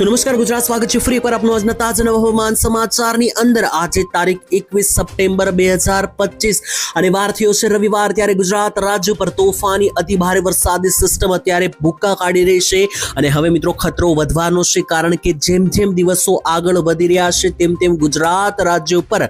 તો નમસ્કાર ગુજરાત, સ્વાગત છે ફ્રી પર આપનું આજના તાજા નવા હવામાન સમાચારની અંદર. આજે તારીખ 21 સપ્ટેમ્બર 2025 અને વાર થયો છે રવિવાર. ત્યારે ગુજરાત રાજ્ય પર તોફાની અતિ ભારે વરસાદી સિસ્ટમ અત્યારે ભૂક્કા કાઢી રહી છે અને હવે મિત્રો ખતરો વધવાનો છે, કારણ કે જેમ જેમ દિવસો આગળ વધી રહ્યા છે તેમ તેમ ગુજરાત રાજ્ય ઉપર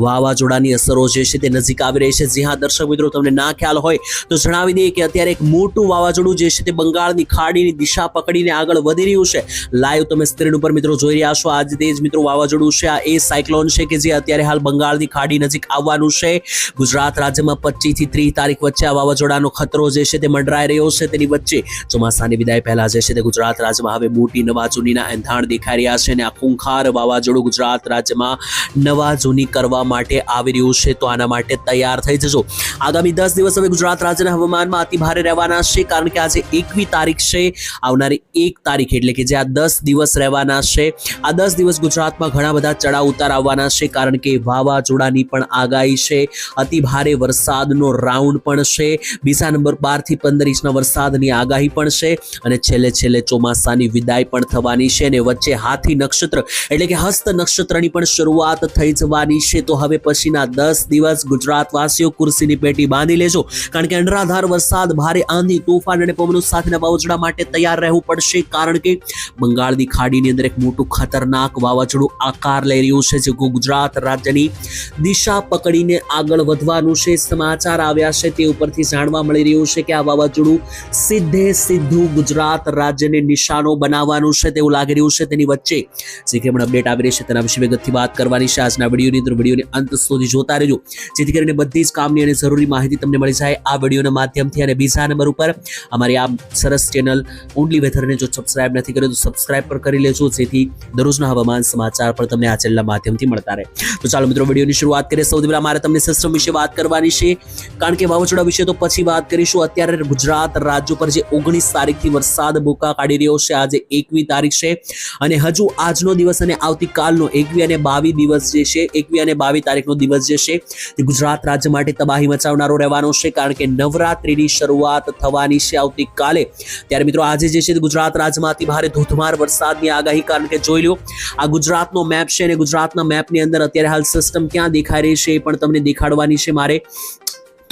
વાવાઝોડાની અસરો જે છે તે નજીક આવી રહી છે. જી હા દર્શક મિત્રો, તમને ના ખ્યાલ હોય તો જણાવી દઈએ કે અત્યારે એક મોટું વાવાઝોડું જે છે તે બંગાળની ખાડીની દિશા પકડીને આગળ વધી રહ્યું છે. લાઈવ તમે સ્ક્રીન ઉપર મિત્રો જોઈ રહ્યા છો. આજ તે જ મિત્રો વાવાઝોડું છે. આ એ સાયક્લોન છે કે જે અત્યારે હાલ બંગાળની ખાડી નજીક આવવાનું છે. ગુજરાત રાજ્યમાં 25 થી 30 તારીખ વચ્ચે આ વાવાઝોડાનો ખતરો જે છે તે મંડરાઈ રહ્યો છે. તેની વચ્ચે ચોમાસાની વિદાય પહેલા જે છે તે ગુજરાત રાજ્યમાં હવે મોટી નવા જૂનીના એંધાણ દેખાઈ રહ્યા છે અને આ ખૂંખાર વાવાઝોડું ગુજરાત રાજ્યમાં નવા જૂની કરવા માટે આવી રહ્યું છે. તો આના માટે તૈયાર થઈ જજો. આગામી 10 દિવસ હવે ગુજરાત રાજ્યના હવામાનમાં અતિ ભારે રહેવાના છે, કારણ કે આજે 21 તારીખ છે. આવનારી 1 તારીખ એટલે કે જે આ 10 દિવસ રહેવાના છે, આ 10 દિવસ ગુજરાતમાં ઘણા બધા ચડાવ ઉતાર આવવાના છે, કારણ કે વાવાઝોડાની પણ આગાહી છે. અતિ ભારે વરસાદનો રાઉન્ડ પણ છે. બીજા નંબર 12 થી 15 ઇંચના વરસાદની આગાહી પણ છે અને છેલ્લે ચોમાસાની વિદાય પણ થવાની છે અને વચ્ચે હાથી નક્ષત્ર એટલે કે હસ્ત નક્ષત્રની પણ શરૂઆત થઈ જવાની છે. તો હવે પછીના 10 દિવસ ગુજરાતવાસીઓ ખુરશીની પેટી બાંધી લેજો, કારણ કે અનરાધાર વરસાદ, ભારે આંધી, તોફાન અને પવનો સાથેના વાવાઝોડા માટે તૈયાર રહેવું પડશે, કારણ કે બંગાળની ખાડીની અંદર એક મોટું ખતરનાક વાવાઝોડું આકાર લઈ રહ્યું છે, જે ગુજરાત રાજ્યની દિશા પકડીને આગળ વધવાનું છે. સમાચાર આવ્યા છે તે ઉપરથી જાણવા મળી રહ્યું છે કે આ વાવાઝોડું સીધું ગુજરાત રાજ્યને નિશાનો બનાવવાનું છે તેવું લાગી રહ્યું છે. તેની વચ્ચે જે કે અપડેટ આવી રહી છે તેના વિશે વિગતથી વાત કરવાની છે આજના વિડીયોની અંદર. વિડીયોને અંત સુધી જોતા રહેજો, જેથી કરીને બધી જ કામની અને જરૂરી માહિતી તમને મળી જાય આ વિડીયોના માધ્યમથી. અને બીજા નંબર ઉપર અમારી આ સરસ ચેનલ ઓનલી વેધરને જો સબસ્ક્રાઇબ નથી કર્યો તો સબસ્ક્રાઇબ પર કરી લેજો, જેથી દરરોજના હવામાન સમાચાર પણ તમને આ ચેનલના માધ્યમથી મળતા રહે. તો ચાલો મિત્રો વિડીયોની શરૂઆત કરીએ. સૌથી પહેલા મારે તમને સિસ્ટમ વિશે વાત કરવાની છે, કારણ કે વાવાઝોડા વિશે તો પછી વાત કરીશું. અત્યારે ગુજરાત રાજ્ય પર જે 19 તારીખથી વરસાદ ભૂકા કાઢી રહ્યો છે, આજે 21 તારીખ છે અને હજુ આજનો દિવસ અને આવતીકાલનો 21 અને 22 દિવસ જે છે, 21 અને 22 તારીખનો દિવસ જે છે તે ગુજરાત રાજ્ય માટે તબાહી મચાવનારો રહેવાનો છે, કારણ કે નવરાત્રીની શરૂઆત થવાની છે આવતીકાલે. ત્યારે મિત્રો આજે જે છે ગુજરાત રાજ્યમાં અતિ ભારે ધોધમાર વરસાદની આગાહી, કારણ કે જોઈ લો આ ગુજરાતનો મેપ છે અને ગુજરાતના મેપની અંદર અત્યારે હાલ સિસ્ટમ ક્યાં દેખાઈ રહી છે એ પણ તમને દેખાડવાની છે મારે.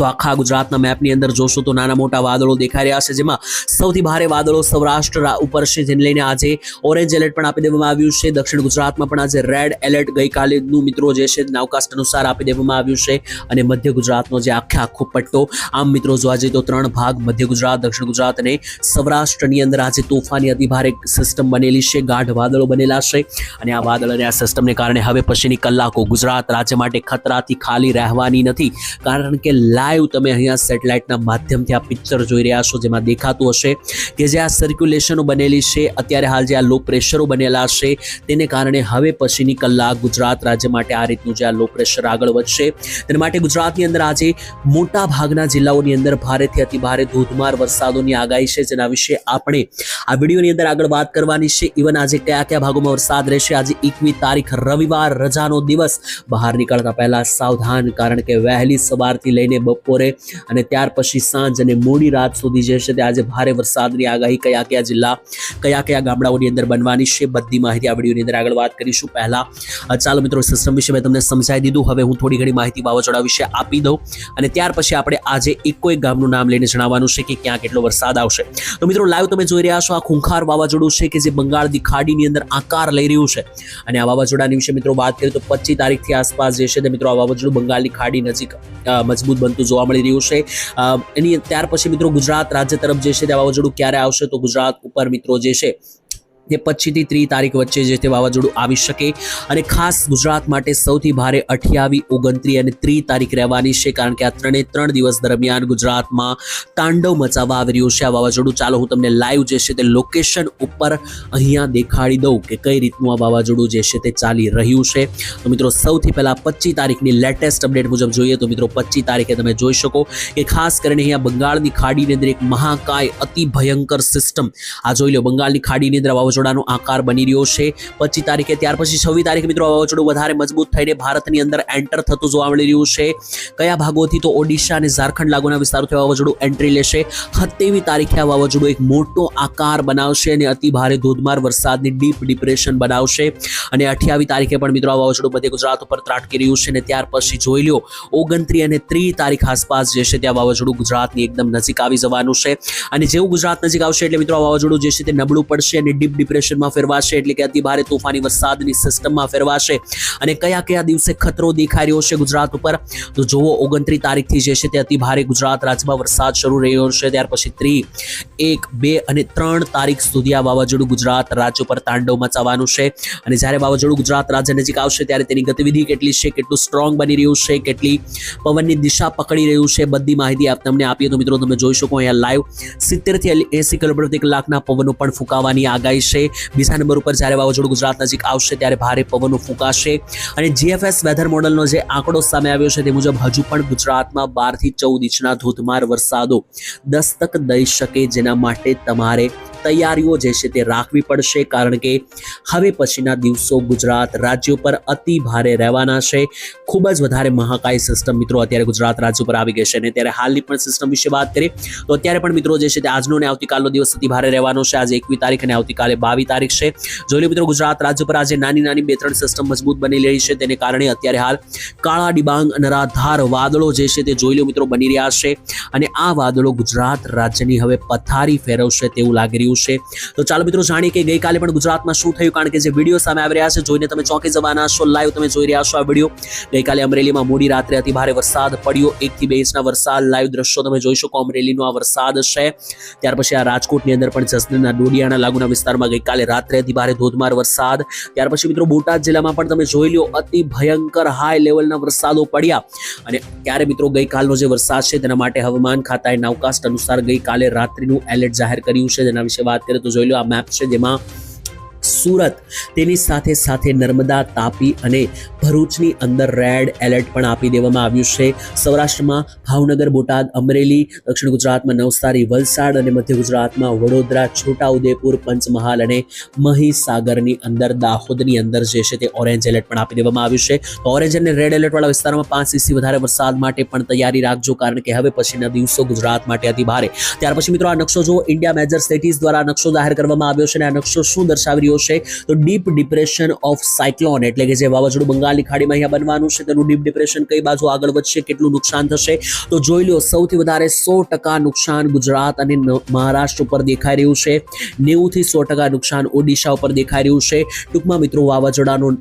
તો આખા ગુજરાતના મેપની અંદર જોશો તો નાના મોટા વાદળો દેખાઈ રહ્યા છે, જેમાં સૌથી ભારે વાદળો સૌરાષ્ટ્ર ઉપર છે, જેને લઈને આજે ઓરેન્જ એલર્ટ પણ આપી દેવામાં આવ્યું છે. દક્ષિણ ગુજરાતમાં પણ આજે રેડ એલર્ટ ગઈકાલેનું મિત્રો જે છે નાવકાસ્ટ અનુસાર આપી દેવામાં આવ્યું છે. અને મધ્ય ગુજરાતનો જે આખો પટ્ટો, આમ મિત્રો જોવા જઈએ તો 3 ભાગ મધ્ય ગુજરાત, દક્ષિણ ગુજરાત અને સૌરાષ્ટ્રની અંદર આજે તોફાની અતિ ભારે સિસ્ટમ બનેલી છે, ગાઢ વાદળો બનેલા છે. અને આ વાદળ અને આ સિસ્ટમને કારણે હવે પછીની કલાકો ગુજરાત રાજ્ય માટે ખતરાથી ખાલી રહેવાની નથી, કારણ કે લાઈવ તમે અહીંયા સેટેલાઇટના માધ્યમથી આ પિક્ચર જોઈ રહ્યા છો, જેમાં દેખાતું હશે કે જે આ સર્ક્યુલેશનો બનેલી છે, અત્યારે હાલ જે આ લો પ્રેશરો બનેલા છે, તેને કારણે હવે પછીની કલાક ગુજરાત રાજ્ય માટે આ રીતનું જે આ લો પ્રેશર આગળ વધશે. તેના માટે ગુજરાતની અંદર આજે મોટા ભાગના જિલ્લાઓની અંદર ભારેથી અતિ ભારે ધોધમાર વરસાદોની આગાહી છે, જેના વિશે આપણે આ વિડીયોની અંદર આગળ વાત કરવાની છે. ઇવન આજે કયા ભાગોમાં વરસાદ રહેશે. આજે 21 તારીખ રવિવાર, રજાનો દિવસ. બહાર નીકળતા પહેલા સાવધાન, કારણ કે વહેલી સવારથી લઈને બપોરે અને ત્યાર પછી સાંજ અને મોડી રાત સુધી જે છે તે આજે ભારે વરસાદની આગાહી કયા જિલ્લા, કયા ગામડાઓની અંદર બનવાની છે, બધી માહિતી આ વિડીયોની અંદર આગળ વાત કરીશું. પહેલા ચાલો મિત્રો સિસ્ટમ વિશે મેં તમને સમજાવી દીધું, હવે હું થોડી ઘણી માહિતી વાવાઝોડા વિશે આપી દઉં અને ત્યાર પછી આપણે આજે એક ગામનું નામ લઈને જણાવવાનું છે કે ક્યાં કેટલો વરસાદ આવશે. તો મિત્રો લાઈવ તમે જોઈ રહ્યા છો, આ ખૂંખાર વાવાઝોડું છે કે જે બંગાળની ખાડીની અંદર આકાર લઈ રહ્યું છે. અને આ વાવાઝોડાની વિશે મિત્રો વાત કરીએ તો 25 તારીખથી આસપાસ જે છે તે મિત્રો આ વાવાઝોડું બંગાળની ખાડી નજીક મજબૂત બનતું જોવા મળી રહ્યું છે. એની ત્યાર પછી મિત્રો ગુજરાત રાજ્ય તરફ જે છે તે વાવાઝોડું ક્યારે આવશે, તો ગુજરાત ઉપર મિત્રો જે છે તે 25 થી 30 તારીખ વચ્ચે જે તે વાવાઝોડું આવી શકે. અને ખાસ ગુજરાત માટે સૌથી ભારે 28, 29 અને 30 તારીખ રહેવાની છે, કારણ કે આ 3 દિવસ દરમિયાન ગુજરાતમાં તાંડવ મચાવવા આવી રહ્યું છે આ વાવાઝોડું. ચાલો હું તમને લાઈવ જે છે તે લોકેશન ઉપર અહીંયા દેખાડી દઉં કે કઈ રીતનું આ વાવાઝોડું જે છે તે ચાલી રહ્યું છે. તો મિત્રો સૌથી પહેલા 25 તારીખની લેટેસ્ટ અપડેટ મુજબ જોઈએ તો મિત્રો 25 તારીખે તમે જોઈ શકો કે ખાસ કરીને અહીંયા બંગાળની ખાડીની અંદર એક મહાકાય અતિ ભયંકર સિસ્ટમ, આ જોઈ લો બંગાળની ખાડીની અંદર વાવાઝોડાનો આકાર બની રહ્યો છે 25 તારીખે. ત્યાર પછી 26 તારીખે મિત્રો વાવાઝોડું વધારે મજબૂત થઈને ભારતની અંદર એન્ટર થતું જોવા મળી રહ્યું છે. કયા ભાગોથી? તો ઓડિશા અને ઝારખંડ લાગુના વિસ્તારોથી વાવાઝોડું એન્ટ્રી લેશે. 27 તારીખે આ વાવાઝોડું એક મોટો આકાર બનાવશે અને અતિ ભારે ધોધમાર વરસાદની ડીપ ડિપ્રેશન બનાવશે. અને 28 તારીખે પણ મિત્રો આ વાવાઝોડું મધ્ય ગુજરાત ઉપર ત્રાટકી રહ્યું છે. અને ત્યાર પછી જોઈ લો 29 અને 30 તારીખ આસપાસ જે છે ત્યાં વાવાઝોડું ગુજરાતની એકદમ નજીક આવી જવાનું છે. અને જેવું ગુજરાત નજીક આવશે એટલે મિત્રો આ વાવાઝોડું જે છે તે નબળું પડશે અને ડીપ ડિપ્રેશનમાં ફેરવાશે, એટલે કે અતિ ભારે તોફાની વરસાદની સિસ્ટમમાં ફેરવાશે. અને કયા કયા દિવસે ખતરો દેખાઈ રહ્યો છે ગુજરાત ઉપર? તો જુઓ 29 તારીખથી જે છે તે અતિ ભારે ગુજરાત રાજ્યમાં વરસાદ શરૂ રહ્યો છે. ત્યાર પછી 30, 1, 2 અને 3 તારીખ સુધી આ વાવાઝોડું ગુજરાત રાજ્ય પર તાંડવ મચાવવાનું છે. અને જ્યારે વાવાઝોડું ગુજરાત રાજ્ય નજીક આવશે ત્યારે તેની ગતિવિધિ કેટલી છે, કેટલું સ્ટ્રોંગ બની રહ્યું છે, કેટલી પવનની દિશા પકડી રહ્યું છે, બધી માહિતી તમને આપીએ તો મિત્રો તમે જોઈ શકો અહીંયા લાઈવ 70 થી 80 કિલોમીટર પ્રતિ કલાકના પવનો પણ ફૂંકાવાની આગાહી છે. બીજા નંબર ઉપર જ્યારે વાવાઝોડું ગુજરાત નજીક આવશે ત્યારે ભારે પવનો ફૂંકાશે. અને GFS વેધર મોડલનો જે આંકડો સામે આવ્યો છે તે મુજબ હજુ પણ ગુજરાતમાં 12 થી 14 ઇંચના ધોધમાર વરસાદો દસ્તક દઈ શકે, જેના માટે તમારે તૈયારીઓ જે છે તે રાખવી પડશે. કારણ કે હવે પછીના દિવસો ગુજરાત રાજ્ય પર અતિ ભારે રહેવાના છે. ખૂબ જ વધારે મહાકાય સિસ્ટમ મિત્રો અત્યારે ગુજરાત રાજ્ય પર આવી ગઈ છે. અને ત્યારે હાલની પણ સિસ્ટમ વિશે વાત કરીએ તો અત્યારે પણ મિત્રો જે છે તે આજનો અને આવતીકાલનો દિવસ અતિ ભારે રહેવાનો છે. આજે 21 તારીખ અને આવતીકાલે 22 તારીખ છે. જોઈ લો મિત્રો ગુજરાત રાજ્ય પર આજે નાની નાની 2-3 સિસ્ટમ મજબૂત બની રહી છે. તેને કારણે અત્યારે હાલ કાળા ડિબાંગ અનરાધાર વાદળો જે છે તે જોઈ લો મિત્રો બની રહ્યા છે. અને આ વાદળો ગુજરાત રાજ્યની હવે પથારી ફેરવશે તેવું લાગી રહ્યું છે. તો ચાલો મિત્રો જાણીએ કે ગઈકાલે પણ ગુજરાતમાં શું થયું, કારણ કે જે વિડીયો સામે આવી રહ્યા છે જોઈને તમે ચોંકી જવાના છો. લાઈવ તમે જોઈ રહ્યા છો આ વિડીયો. ગઈકાલે અમરેલીમાં મોડી રાત્રે અતિ ભારે વરસાદ પડ્યો. 1 થી 2 ઇંચના વરસાદ. લાઈવ દ્રશ્યો તમે જોઈ શકો અમરેલીનો આ વરસાદ છે. ત્યાર પછી આ રાજકોટની અંદર પણ જસદણના ડોડિયાના લાગુના વિસ્તારમાં ગઈકાલે રાત્રે અતિ ભારે ધોધમાર વરસાદ. ત્યાર પછી મિત્રો બોટાદ જિલ્લામાં પણ તમે જોઈ લો અતિ ભયંકર હાઈ લેવલના વરસાદો પડ્યા. અને ત્યારે મિત્રો ગઈકાલનો જે વરસાદ છે તેના માટે હવામાન ખાતાએ નાવકાસ્ટ અનુસાર ગઈકાલે રાત્રિનું એલર્ટ જાહેર કર્યું છે. જેના વિશે વાત કરીએ તો જોઈ લો આ મેપ છે, જેમાં સુરત તેની સાથે સાથે નર્મદા, તાપી અને ભરૂચની અંદર રેડ એલર્ટ પણ આપી દેવામાં આવ્યું છે. સૌરાષ્ટ્રમાં ભાવનગર, બોટાદ, અમરેલી, દક્ષિણ ગુજરાતમાં નવસારી, વલસાડ અને મધ્ય ગુજરાતમાં વડોદરા, છોટાઉદેપુર, પંચમહાલ અને મહીસાગરની અંદર, દાહોદની અંદર જે છે તે ઓરેન્જ એલર્ટ પણ આપી દેવામાં આવ્યું છે. તો ઓરેન્જ અને રેડ એલર્ટ વાળા વિસ્તારમાં 5 ઇંચથી વધારે વરસાદ માટે પણ તૈયારી રાખજો, કારણ કે હવે પછીના દિવસો ગુજરાત માટે અતિ ભારે. ત્યાર પછી મિત્રો આ નકશો જો ઇન્ડિયા મેજર સિટીઝ દ્વારા નકશો જાહેર કરવામાં આવ્યો છે. અને આ નકશો શું દર્શાવી રહ્યો છે? તો ડીપ ડિપ્રેશન ઓફ સાયક્લોન, એટલે કે જે વાવાઝોડું બંગાળની ખાડીમાં અહીંયા બનવાનું છે તેનું ડીપ ડિપ્રેશન કઈ બાજુ આગળ વધશે, કેટલું નુકસાન થશે? તો જોઈ લો સૌથી વધારે 100% નુકસાન ગુજરાત અને મહારાષ્ટ્ર ઉપર દેખાઈ રહ્યું છે. 90 થી 100% નુકસાન ઓડિશા ઉપર દેખાઈ રહ્યું છે. ટૂંકમાં મિત્રો વાવાઝોડાનું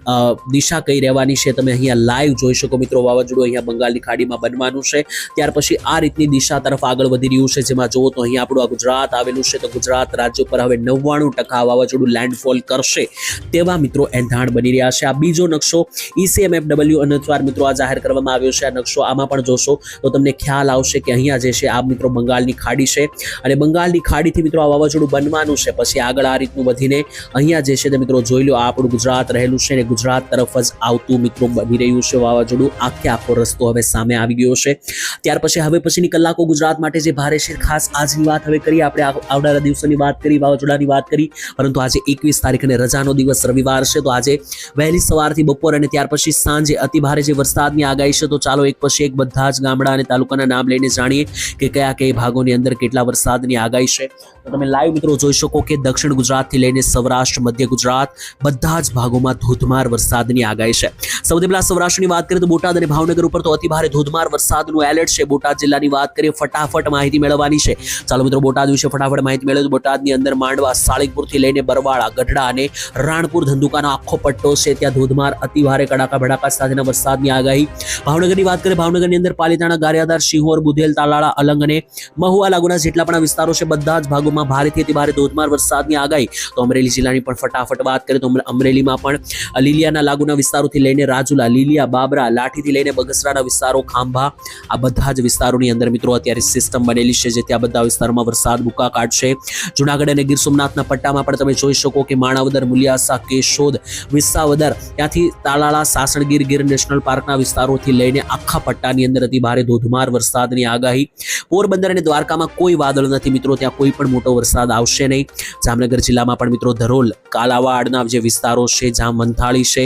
દિશા કઈ રહેવાની છે તમે અહીંયા લાઈવ જોઈ શકો મિત્રો. વાવાઝોડું અહીંયા બંગાળની ખાડીમાં બનવાનું છે. ત્યાર પછી આ રીતની દિશા તરફ આગળ વધી રહ્યું છે. જેમાં જુઓ તો અહીંયા આપણું આ ગુજરાત આવેલું છે. તો ગુજરાત રાજ્ય પર હવે 99% વાવાઝોડું લેન્ડફોલ કરશે તેવા મિત્રો એંધાણ બની રહ્યા છે. આ બીજો નકશો ECMFW અનુસાર મિત્રો આ જાહેર કરવામાં આવ્યો છે. આ નકશો આમાં પણ જોશો તો તમને ખ્યાલ આવશે કે અહીંયા જે છે આ મિત્રો બંગાળની ખાડી છે. અને બંગાળની ખાડીથી મિત્રો આ વાવાઝોડું બનવાનું છે. પછી આગળ આ રીતનું વધીને અહીંયા જે છે તે મિત્રો જોઈ લો આ આપણું ગુજરાત રહેલું છે. અને ગુજરાત તરફ જ આવતું મિત્રો બની રહ્યું છે વાવાઝોડું. આખો રસ્તો હવે સામે આવી ગયો છે. ત્યાર પછી હવે પછીની કલાકો ગુજરાત માટે જે ભારે છે. ખાસ આજની વાત હવે કરીએ આપણે, આવનારા દિવસોની વાત કરી, વાવાઝોડાની વાત કરી, પરંતુ આજે 21 તારીખ અને રજાનો દિવસ રવિવાર છે. તો આજે વહેલી સવારથી બપોર અને ત્યાર પછી સાંજે અતિ ભારે જે વરસાદની આગાહી છે. તો ચાલો એક પછી એક બધા જ ગામડા અને તાલુકાના નામ લઈને જાણીએ કે કયા કયા ભાગોની અંદર કેટલા વરસાદની આગાહી છે. તો તમે લાઈવ મિત્રો જોઈ શકો કે દક્ષિણ ગુજરાતથી લઈને સૌરાષ્ટ્ર, મધ્ય ગુજરાત બધા જ ભાગોમાં ધોધમાર વરસાદની આગાહી છે. સૌથી પહેલા સૌરાષ્ટ્રની વાત કરીએ તો બોટાદ અને ભાવનગર ઉપર તો અતિ ભારે ધોધમાર વરસાદનું એલર્ટ છે. બોટાદ જિલ્લાની વાત કરીએ, ફટાફટ માહિતી મેળવવાની છે. ચાલો મિત્રો બોટાદ વિશે ફટાફટ માહિતી મેળવીએ તો બોટાદની અંદર માંડવા, સાળીપુરથી લઈને બરવાળા, ગઢડા અને રાણપુર ધંધુકાનો આખો પટ્ટો છે. ત્યાં ધોધમાર અતિ ભારે કડાકા ભડાકા સાથેના વરસાદની આગાહી. ભાવનગરની વાત કરીએ, ભાવનગરની અંદર પાલીતાણા, ગારિયાધાર, શિહોર, બુધેલ, તાલાળા, અલંગ અને મહુવા લાગુના જેટલા પણ વિસ્તારો છે બધા જ ભાગોમાં ભારેથી અતિ ભારે ધોધમાર વરસાદની આગાહી. તો અમરેલી જિલ્લાની પણ ફટાફટ વાત કરીએ તો અમરેલીમાં પણ લીલિયાના લાગુના વિસ્તારોથી લઈને રાજુલા, લીલિયા, બાબરા, લાઠીથી લઈને બગસરાના વિસ્તારો, ખાંભા, આ બધા જ વિસ્તારોની અંદર મિત્રો અત્યારે સિસ્ટમ બનેલી છે જે ત્યાં બધા વિસ્તારોમાં વરસાદ બુકા કાઢશે. જુનાગઢ અને ગીર સોમનાથના પટ્ટામાં પણ તમે જોઈ શકો કે માણાવદર વિસાવદર, મુલિયાસા, કેશોદ, વિસાવદર, ત્યાંથી તાલાળા, સાસણગીર, ગીર નેશનલ પાર્કના વિસ્તારોથી લઈને આખા પટ્ટાની અંદર અતિ ભારે ધોધમાર વરસાદની આગાહી. પોરબંદર અને દ્વારકામાં કોઈ વાદળ નથી મિત્રો, ત્યાં કોઈ પણ મોટો વરસાદ આવશે નહીં. જામનગર જિલ્લામાં પણ મિત્રો ધરોલ, કાલાવાડના જે વિસ્તારો છે, જામ વંથાળી છે,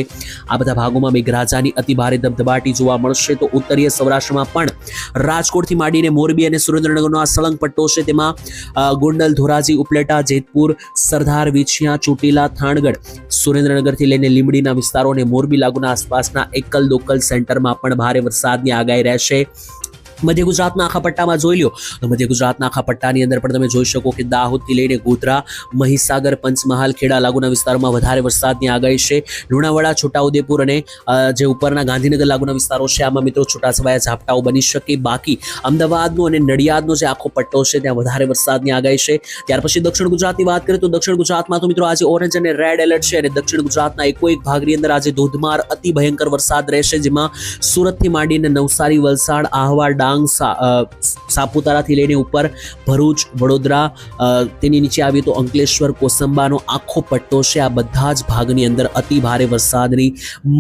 આ બધા ભાગોમાં મેઘરાજાની અતિ ભારે ધબધબાટી જોવા મળશે. તો ઉત્તરીય સૌરાષ્ટ્રમાં પણ રાજકોટથી માંડીને મોરબી અને સુરેન્દ્રનગરનો આ સળંગ પટ્ટો છે, તેમાં ગોંડલ, ધોરાજી, ઉપલેટા, જેતપુર, સરદાર, વિછિયા, ચોટીલા, થાણગઢ, સુરેન્દ્રનગરથી લઈને લીંબડીના વિસ્તારો અને મોરબી લાગુના આસપાસના એકલ લોકલ સેન્ટરમાં પણ ભારે વરસાદની આગાહી રહેશે. મધ્ય ગુજરાતના આખા પટ્ટામાં જોઈ લો તો મધ્ય ગુજરાતના આખા પટ્ટાની અંદર પણ તમે જોઈ શકો કે દાહોદથી લઈને ગોધરા, મહીસાગર, પંચમહાલ, ખેડા લાગુના વિસ્તારોમાં વધારે વરસાદની આગાહી છે. લુણાવાડા, છોટાઉદેપુર અને જે ઉપરના ગાંધીનગર લાગુના વિસ્તારો છે, આમાં મિત્રો છૂટાછવાયા ઝાપટાઓ બની શકે. બાકી અમદાવાદનો અને નડિયાદનો જે આખો પટ્ટો છે, ત્યાં વધારે વરસાદની આગાહી છે. ત્યાર પછી દક્ષિણ ગુજરાતની વાત કરીએ તો દક્ષિણ ગુજરાતમાં તો મિત્રો આજે ઓરેન્જ અને રેડ એલર્ટ છે, અને દક્ષિણ ગુજરાતના એકોએક ભાગની અંદર આજે ધોધમાર અતિ ભયંકર વરસાદ રહેશે, જેમાં સુરતથી માંડીને નવસારી, વલસાડ, આહવા, ડાંગ, સાપુતારાથી લઈને ઉપર ભરૂચ, વડોદરા, તેની નીચે આવીએ તો અંકલેશ્વર, કોસંબાનો આખો પટ્ટો છે. આ બધા જ ભાગની અંદર અતિ ભારે વરસાદની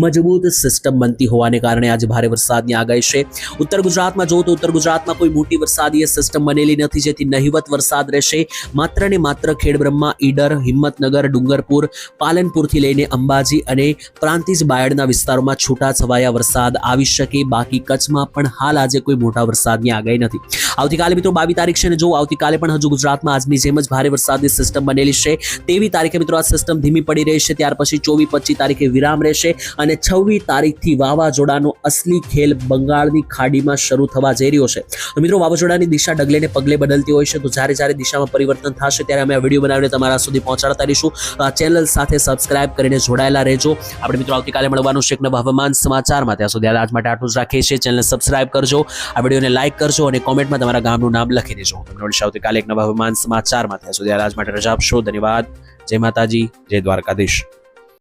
મજબૂત સિસ્ટમ બનતી હોવાને કારણે આજે ભારે વરસાદની આગાહી છે. ઉત્તર ગુજરાતમાં જોવો તો ઉત્તર ગુજરાતમાં કોઈ મોટી વરસાદીય સિસ્ટમ બનેલી નથી, જેથી નહિવત વરસાદ રહેશે. માત્ર ને માત્ર ખેડબ્રહ્મા, ઈડર, હિંમતનગર, ડુંગરપુર, પાલનપુરથી લઈને અંબાજી અને પ્રાંતિજ બાયડના વિસ્તારોમાં છૂટા છવાયા વરસાદ આવી શકે. બાકી કચ્છમાં પણ હાલ આજે કોઈ મોટા વરસાદની આગાહી નથી. આવતીકાલે મિત્રો 22 તારીખ છે, અને જો આવતીકાલે પણ હજુ ગુજરાતમાં આજની જેમ જ ભારે વરસાદની સિસ્ટમ બનેલી છે. 23 તારીખે મિત્રો આ સિસ્ટમ ધીમી પડી રહી છે. ત્યાર પછી 24-25 તારીખે વિરામ રહેશે, અને 26 તારીખથી વાવાઝોડાનો અસલી ખેલ બંગાળની ખાડીમાં શરૂ થવા જઈ રહ્યો છે. તો મિત્રો વાવાઝોડાની દિશા ડગલે ને પગલે બદલતી હોય છે, તો જ્યારે દિશામાં પરિવર્તન થશે ત્યારે અમે આ વિડીયો બનાવીને તમારા સુધી પહોંચાડતા રહીશું. આ ચેનલ સાથે સબસ્ક્રાઇબ કરીને જોડાયેલા રહેજો. આપણે મિત્રો આવતીકાલે મળવાનું છે એક નવા હવામાન સમાચારમાં. ત્યાં સુધી આજ માટે આટલું જ રાખીએ છીએ. ચેનલને સબસ્ક્રાઇબ કરજો, આ વિડીયોને લાઈક કરજો અને કોમેન્ટમાં તમારા ગામનું નામ લખી દેજો. તમને મળશે આવતીકાલે એક નવા હવામાન સમાચારમાં. ત્યાં સુધી આજ માટે રજા આપશો. ધન્યવાદ. જય માતાજી, જય દ્વારકાધીશ.